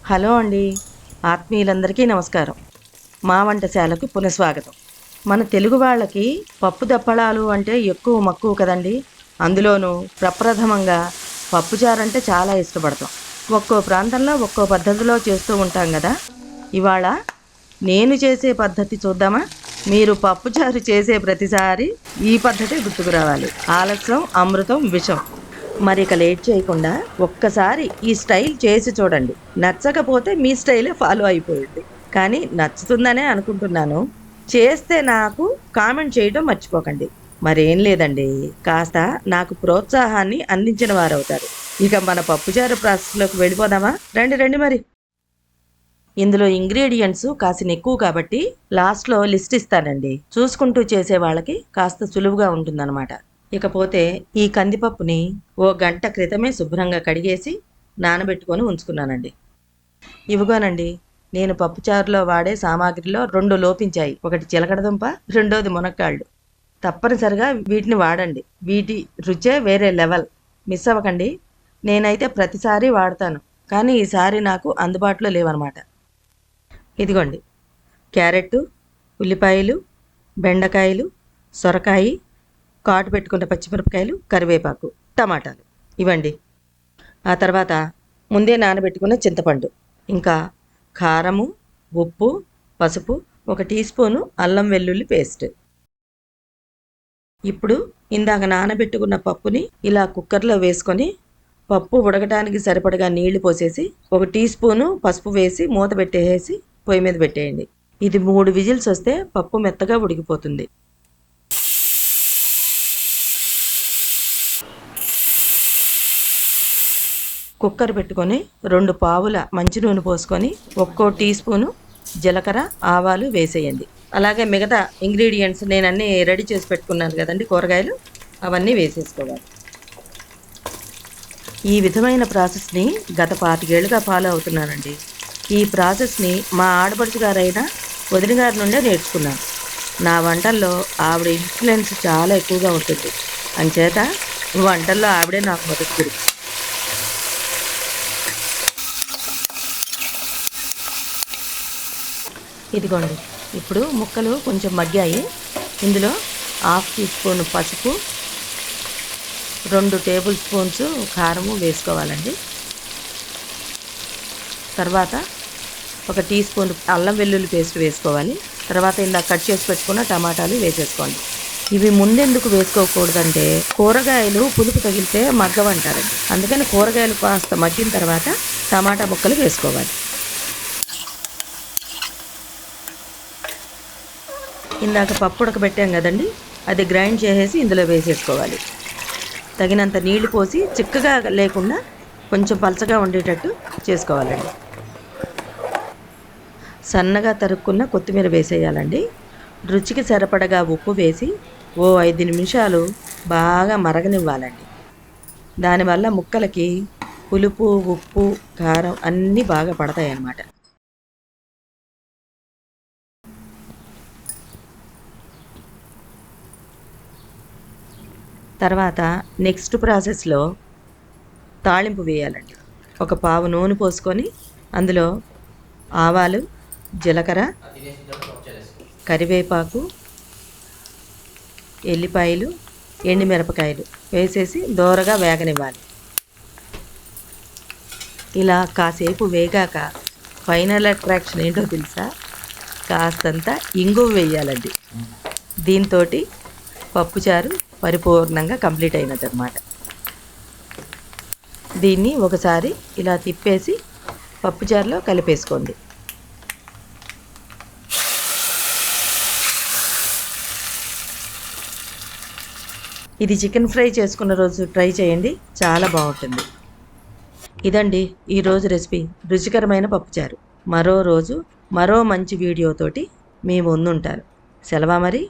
Hello అండి, ఆత్మీయులందరికీ నమస్కారం. మా వంటశాలకు పునఃస్వాగతం. మన తెలుగు వాళ్ళకి పప్పు దప్పడాలు అంటే ఎక్కువ మక్కువ కదండి. అందులోనూ ప్రప్రథమంగా పప్పుచారు అంటే చాలా ఇష్టపడతాం. ఒక్కో ప్రాంతంలో ఒక్కో పద్ధతిలో చేస్తూ ఉంటాం కదా. ఇవాళ నేను చేసే పద్ధతి చూద్దామా? మీరు పప్పుచారు చేసే ప్రతిసారి ఈ పద్ధతే గుర్తుకు రావాలి. ఆలస్యం అమృతం విషం. మరి ఇక లేట్ చేయకుండా ఒక్కసారి ఈ స్టైల్ చేసి చూడండి. నచ్చకపోతే మీ స్టైలే ఫాలో అయిపోయింది. కానీ నచ్చుతుందనే అనుకుంటున్నాను. చేస్తే నాకు కామెంట్ చేయడం మర్చిపోకండి. మరేం లేదండి, కాస్త నాకు ప్రోత్సాహాన్ని అందించిన వారవుతారు. ఇక మన పప్పుచారు ప్రాసెస్లోకి వెళ్ళిపోదామా? రండి రండి. మరి ఇందులో ఇంగ్రీడియంట్స్ కాసిన ఎక్కువ కాబట్టి లాస్ట్లో లిస్ట్ ఇస్తానండి. చూసుకుంటూ చేసే వాళ్ళకి కాస్త సులువుగా ఉంటుందన్నమాట. ఇకపోతే ఈ కందిపప్పుని ఓ గంట క్రితమే శుభ్రంగా కడిగేసి నానబెట్టుకొని ఉంచుకున్నానండి. ఇవిగోనండి, నేను పప్పుచారులో వాడే సామాగ్రిలో 2 లోపించాయి. ఒకటి చిలకడదుంప, రెండోది మునక్కాళ్ళు. తప్పనిసరిగా వీటిని వాడండి. వీటి రుచే వేరే లెవెల్. మిస్ అవ్వకండి. నేనైతే ప్రతిసారి వాడతాను, కానీ ఈసారి నాకు అందుబాటులో లేవన్నమాట. ఇదిగోండి, క్యారెట్టు, ఉల్లిపాయలు, బెండకాయలు, సొరకాయ, కాటు పెట్టుకున్న పచ్చిమిరపకాయలు, కరివేపాకు, టమాటాలు ఇవ్వండి. ఆ తర్వాత ముందే నానబెట్టుకున్న చింతపండు, ఇంకా కారము, ఉప్పు, పసుపు, 1 టీ స్పూను అల్లం వెల్లుల్లి పేస్ట్. ఇప్పుడు ఇందాక నానబెట్టుకున్న పప్పుని ఇలా కుక్కర్లో వేసుకొని పప్పు ఉడకటానికి సరిపడగా నీళ్లు పోసేసి 1 టీ స్పూను పసుపు వేసి మూత పెట్టేసి పొయ్యి మీద పెట్టేయండి. ఇది 3 విజిల్స్ వస్తే పప్పు మెత్తగా ఉడికిపోతుంది. కుక్కర్ పెట్టుకొని 2 పావుల మంచి నూనె పోసుకొని 1 టీ స్పూను జీలకర్ర, ఆవాలు వేసేయండి. అలాగే మిగతా ఇంగ్రీడియంట్స్ నేను అన్నీ రెడీ చేసి పెట్టుకున్నాను కదండి, కూరగాయలు అవన్నీ వేసేసుకోవాలి. ఈ విధమైన ప్రాసెస్ని గత 25 ఏళ్ళుగా ఫాలో అవుతున్నానండి. ఈ ప్రాసెస్ని మా ఆడపడుచు గారైన వదిన గారి నుండే నేర్చుకున్నాను. నా వంటల్లో ఆవిడ ఇన్ఫ్లుయెన్స్ చాలా ఎక్కువగా ఉంటుంది. అంచేత వంటల్లో ఆవిడే నాకు మొదటి గురువు. ఇదిగోండి, ఇప్పుడు ముక్కలు కొంచెం మగ్గాయి. ఇందులో 1/2 టీ స్పూన్ పసుపు, 2 టేబుల్ స్పూన్స్ కారము వేసుకోవాలండి. తర్వాత 1 టీ స్పూన్ అల్లం వెల్లుల్లి పేస్ట్ వేసుకోవాలి. తర్వాత ఇలా కట్ చేసి పెట్టుకున్న టమాటాలు వేసేసుకోండి. ఇవి ముందెందుకు వేసుకోకూడదంటే కూరగాయలు పులుపు తగిలితే మగ్గవంటారండి. అందుకని కూరగాయలు కాస్త మగ్గిన తర్వాత టమాటా ముక్కలు వేసుకోవాలి. ఇందాక పప్పు ఉడకబెట్టాం కదండి, అది గ్రైండ్ చేసేసి ఇందులో వేసేసుకోవాలి. తగినంత నీళ్లు పోసి చిక్కగా లేకుండా కొంచెం పలచగా ఉండేటట్టు చేసుకోవాలండి. సన్నగా తరుక్కున్న కొత్తిమీర వేసేయాలండి. రుచికి సరిపడగా ఉప్పు వేసి ఓ 5 నిమిషాలు బాగా మరగనివ్వాలండి. దానివల్ల ముక్కలకి పులుపు, ఉప్పు, కారం అన్నీ బాగా పడతాయి అన్నమాట. తర్వాత నెక్స్ట్ ప్రాసెస్లో తాళింపు వేయాలండి. 1 పావు నూనె పోసుకొని అందులో ఆవాలు, జీలకర్ర, కరివేపాకు, ఎల్లిపాయలు, ఎండుమిరపకాయలు వేసేసి దోరగా వేగనివ్వాలి. ఇలా కాసేపు వేగాక ఫైనల్ అట్రాక్షన్ ఏంటో తెలుసా? కాస్తంత ఇంగువ వేయాలండి. దీంతో పప్పుచారు పరిపూర్ణంగా కంప్లీట్ అయినట్టు అన్నమాట. దీన్ని ఒకసారి ఇలా తిప్పేసి పప్పుచారులో కలిపేసుకోండి. ఇది చికెన్ ఫ్రై చేసుకున్న రోజు ట్రై చేయండి, చాలా బాగుంటుంది. ఇదండి ఈరోజు రెసిపీ, రుచికరమైన పప్పుచారు. మరో రోజు మరో మంచి వీడియోతోటి మీ ముందుంటాను. సెలవా మరి.